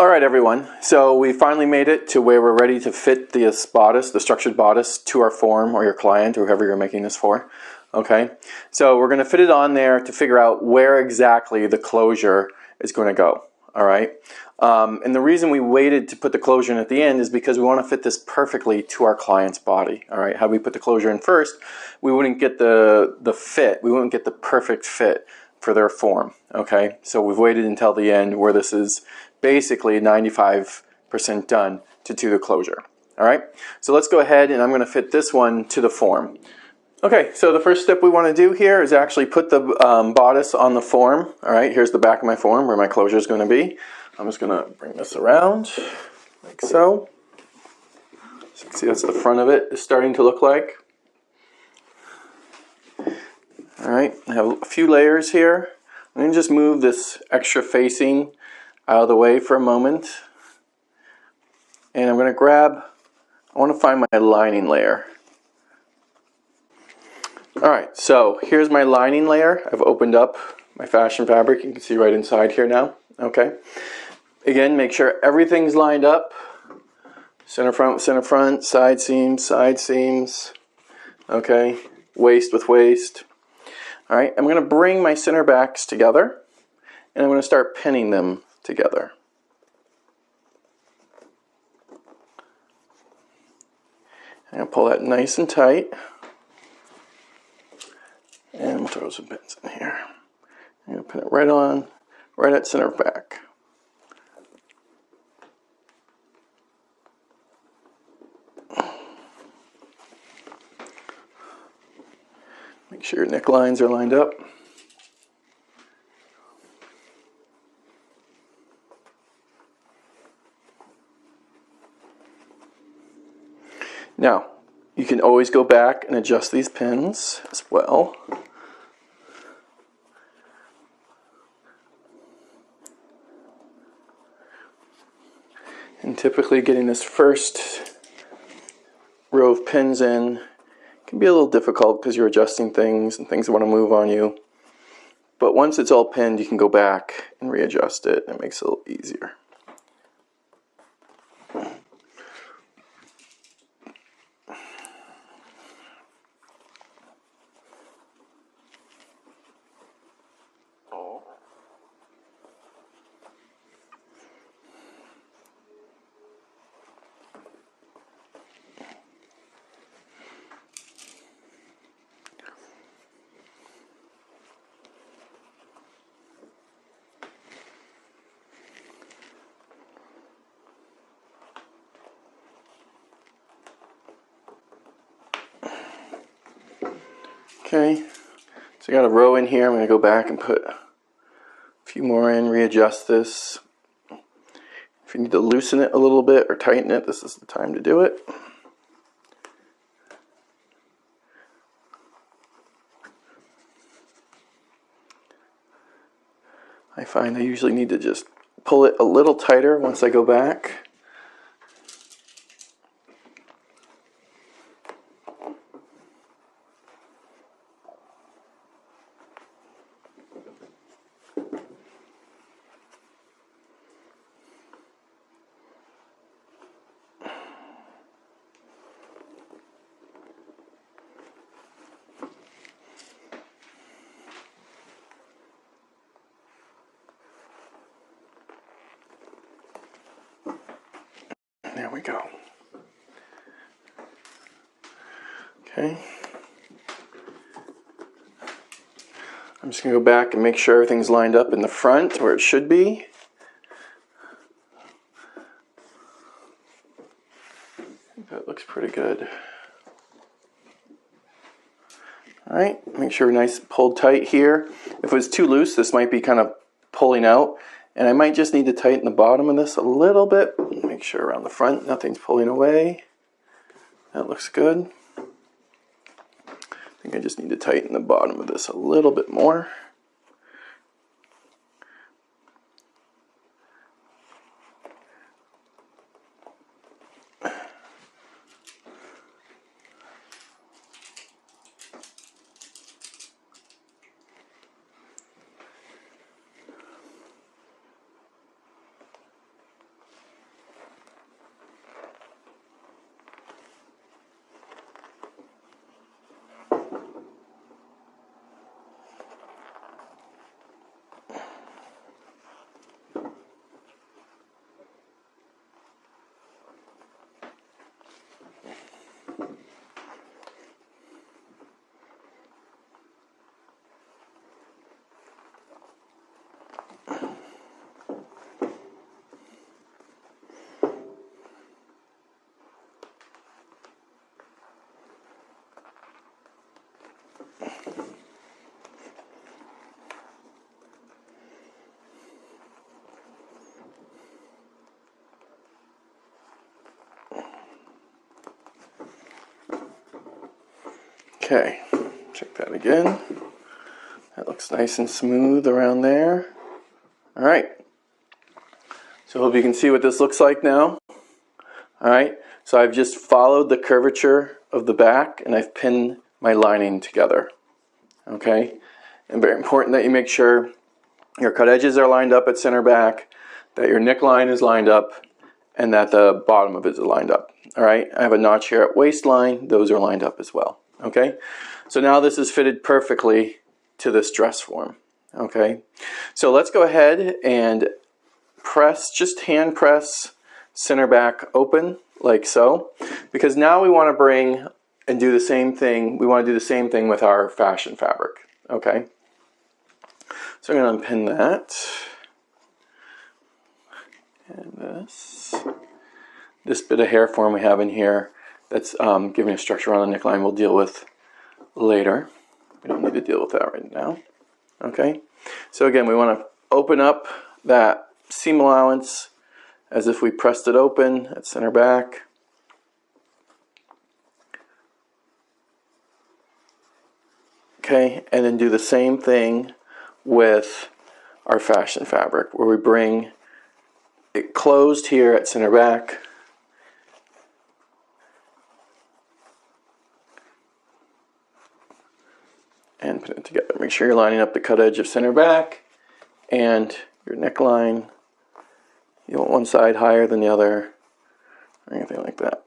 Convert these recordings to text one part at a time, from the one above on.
All right, everyone. So we finally made it to where we're ready to fit this bodice, the structured bodice, to our form or your client or whoever you're making this for. Okay. So we're going to fit it on there to figure out where exactly the closure is going to go. All right. And the reason we waited to put the closure in at the end is because we want to fit this perfectly to our client's body. All right. Had we put the closure in first, we wouldn't get the fit. We wouldn't get the perfect fit for their form. Okay. So we've waited until the end where this is basically 95% done to do the closure. All right. So let's go ahead and I'm going to fit this one to the form. Okay, so the first step we want to do here is actually put the bodice on the form. All right, here's the back of my form where my closure is going to be. I'm just going to bring this around like so. So you can see that's the front of it is starting to look like. All right, I have a few layers here. I'm going to just move this extra facing out of the way for a moment. And I'm going to I want to find my lining layer. Alright, so here's my lining layer. I've opened up my fashion fabric. You can see right inside here now. Okay. Again, make sure everything's lined up. Center front, side seams, okay, waist with waist. Alright, I'm going to bring my center backs together and I'm going to start pinning them together. I'm going to pull that nice and tight. And we'll throw some pins in here. I'm going to pin it right at center back. Make sure your necklines are lined up. Now, you can always go back and adjust these pins as well. And typically getting this first row of pins in can be a little difficult because you're adjusting things and things want to move on you. But once it's all pinned, you can go back and readjust it. It makes it a little easier. Okay, so I got a row in here. I'm going to go back and put a few more in, readjust this. If you need to loosen it a little bit or tighten it, this is the time to do it. I find I usually need to just pull it a little tighter once I go back. There we go. Okay. I'm just going to go back and make sure everything's lined up in the front where it should be. I think that looks pretty good. Alright, make sure nice pulled tight here. If it was too loose, this might be kind of pulling out. And I might just need to tighten the bottom of this a little bit. Make sure around the front nothing's pulling away. That looks good. I think I just need to tighten the bottom of this a little bit more. Okay, check that again. That looks nice and smooth around there. All right. So I hope you can see what this looks like now. All right. So I've just followed the curvature of the back and I've pinned my lining together. Okay. And very important that you make sure your cut edges are lined up at center back, that your neckline is lined up, and that the bottom of it is lined up. All right. I have a notch here at waistline. Those are lined up as well. Okay. So now this is fitted perfectly to this dress form. Okay. So let's go ahead and press, just hand press center back open like so, because now we want to bring and do the same thing. We want to do the same thing with our fashion fabric. Okay. So I'm going to unpin that. And this bit of hair form we have in here that's giving a structure on the neckline we'll deal with later. We don't need to deal with that right now. Okay. So again, we want to open up that seam allowance as if we pressed it open at center back. Okay, and then do the same thing with our fashion fabric, where we bring it closed here at center back. And put it together. Make sure you're lining up the cut edge of center back and your neckline. You don't want one side higher than the other or anything like that.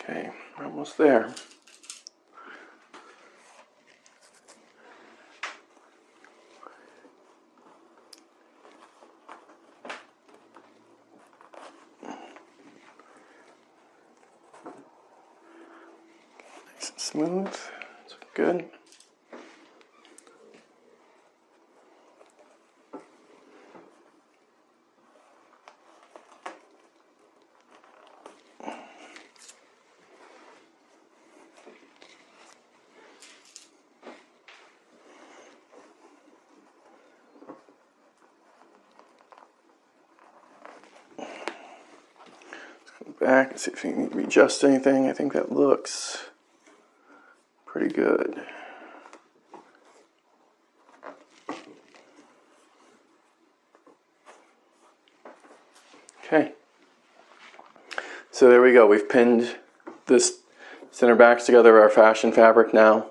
Okay, we're almost there. Nice and smooth. That's good. Back and see if you need to readjust anything. I think that looks pretty good. Okay. So there we go. We've pinned this center backs together, our fashion fabric now.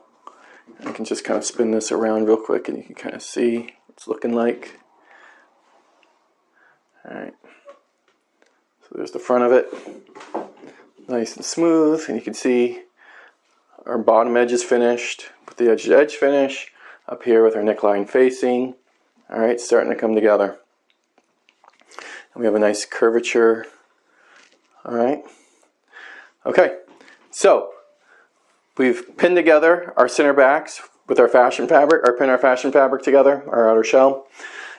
I can just kind of spin this around real quick and you can kind of see what it's looking like. All right. So there's the front of it, nice and smooth, and you can see our bottom edge is finished with the edge to edge finish up here with our neckline facing. All right, starting to come together. And we have a nice curvature. All right. Okay, so we've pinned together our center backs with our fashion fabric, or pin our fashion fabric together, our outer shell.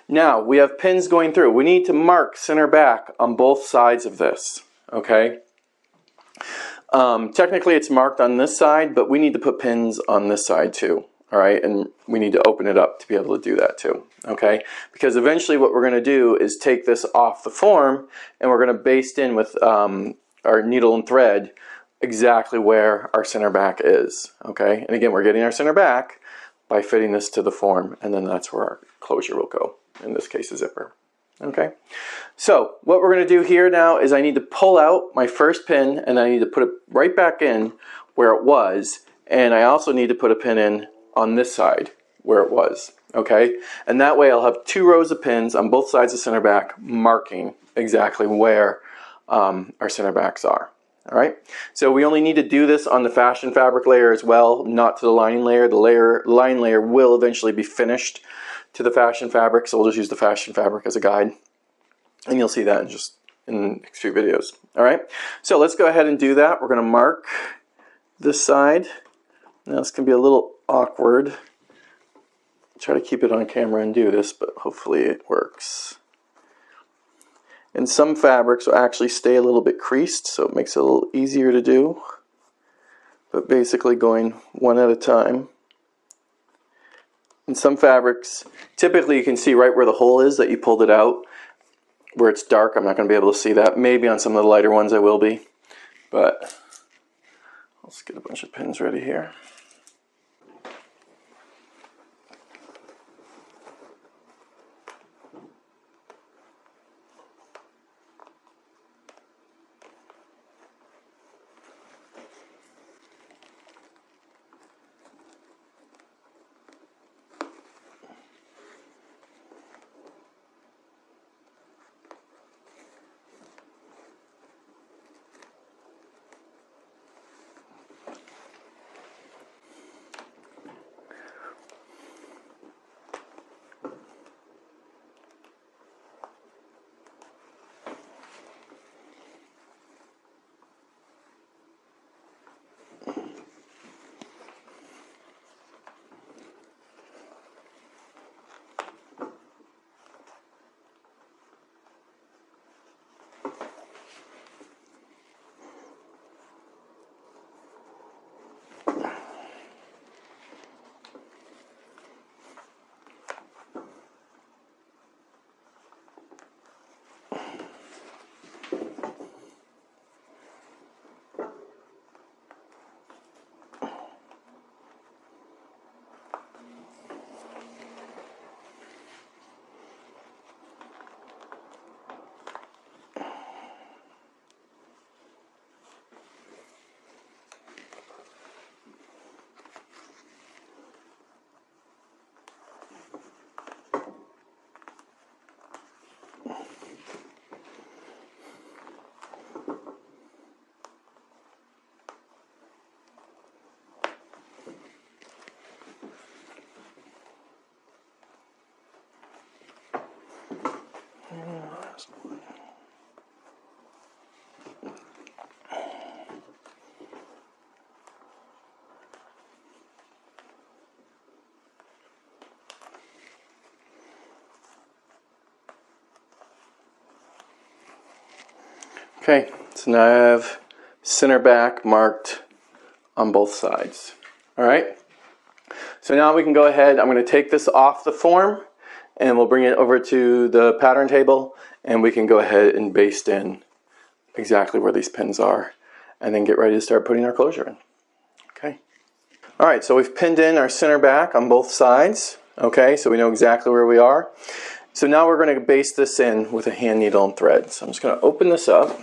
Now, we have pins going through. We need to mark center back on both sides of this, okay? Technically it's marked on this side, but we need to put pins on this side too. All right, and we need to open it up to be able to do that too, okay? Because eventually what we're going to do is take this off the form and we're going to baste in with our needle and thread exactly where our center back is, okay? And again, we're getting our center back by fitting this to the form, and then that's where our closure will go, in this case a zipper, okay? So what we're going to do here now is I need to pull out my first pin and I need to put it right back in where it was, and I also need to put a pin in on this side where it was, okay? And that way I'll have 2 rows of pins on both sides of center back marking exactly where our center backs are, all right? So we only need to do this on the fashion fabric layer as well, not to the lining layer. The lining layer will eventually be finished to the fashion fabric, so we'll just use the fashion fabric as a guide. And you'll see that in the next few videos, all right? So let's go ahead and do that. We're gonna mark this side. Now this can be a little awkward. Try to keep it on camera and do this, but hopefully it works. And some fabrics will actually stay a little bit creased, so it makes it a little easier to do. But basically going one at a time. In some fabrics, typically you can see right where the hole is that you pulled it out. Where it's dark, I'm not going to be able to see that. Maybe on some of the lighter ones I will be. But let's get a bunch of pins ready here. Okay, so now I have center back marked on both sides. All right, so now we can go ahead. I'm going to take this off the form and we'll bring it over to the pattern table and we can go ahead and baste in exactly where these pins are and then get ready to start putting our closure in. Okay. All right, so we've pinned in our center back on both sides. Okay, so we know exactly where we are. So now we're going to baste this in with a hand needle and thread. So I'm just going to open this up.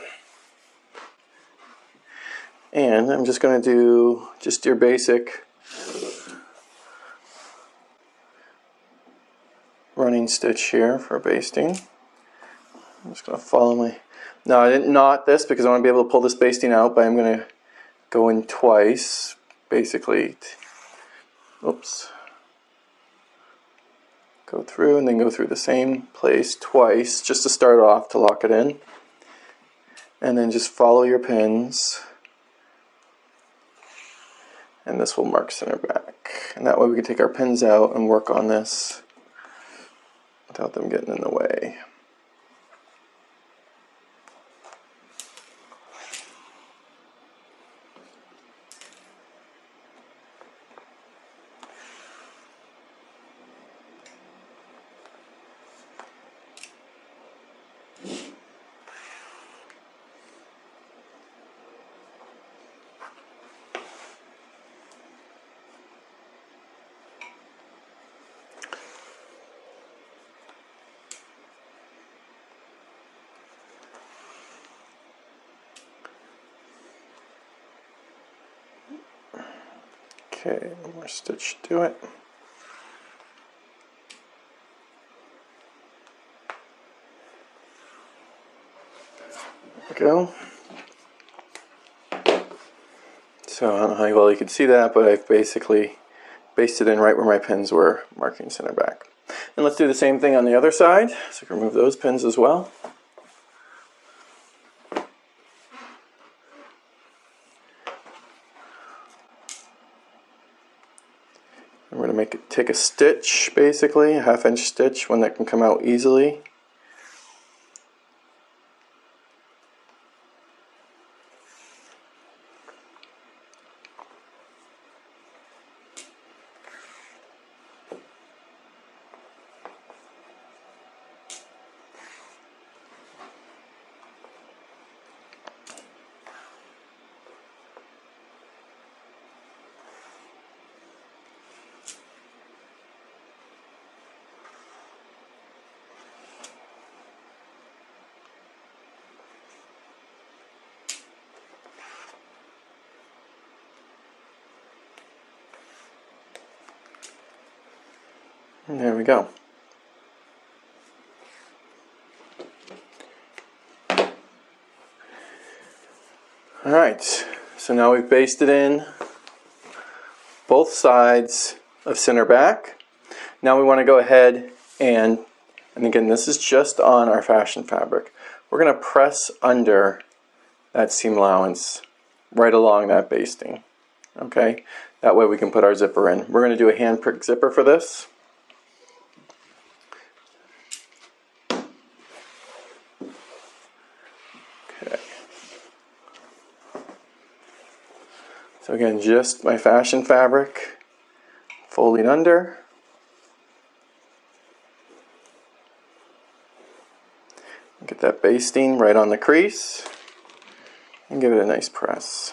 And I'm just going to do just your basic running stitch here for basting. I'm just going to follow my... Now I didn't knot this because I want to be able to pull this basting out, but I'm going to go in twice, basically. Oops. Go through and then go through the same place twice just to start off to lock it in. And then just follow your pins. And this will mark center back. And that way we can take our pins out and work on this without them getting in the way. Okay, one more stitch to it. There we go. So I don't know how well you can see that, but I've basically basted in right where my pins were, marking center back. And let's do the same thing on the other side. So I can remove those pins as well. I'm going to take a stitch, basically, a 1/2 inch stitch, one that can come out easily. And there we go. Alright, so now we've basted in both sides of center back. Now we want to go ahead and again, this is just on our fashion fabric. We're going to press under that seam allowance right along that basting. Okay, that way we can put our zipper in. We're going to do a hand prick zipper for this. Okay. So again, just my fashion fabric, folding under. Get that basting right on the crease and give it a nice press.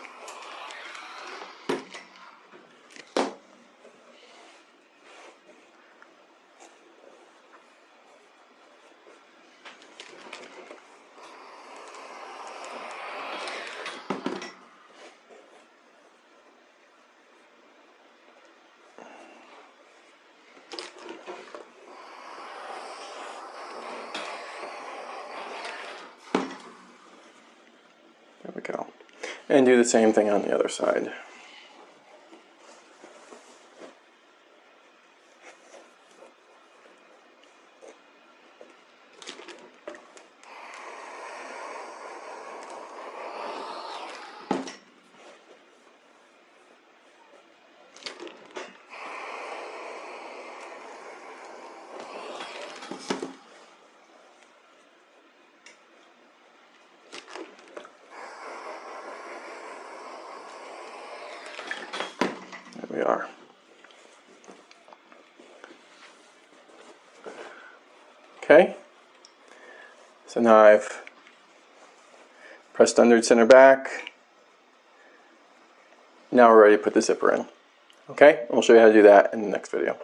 There we go. And do the same thing on the other side. There we are. Okay, so now I've pressed under center back. Now we're ready to put the zipper in. Okay, and we'll show you how to do that in the next video.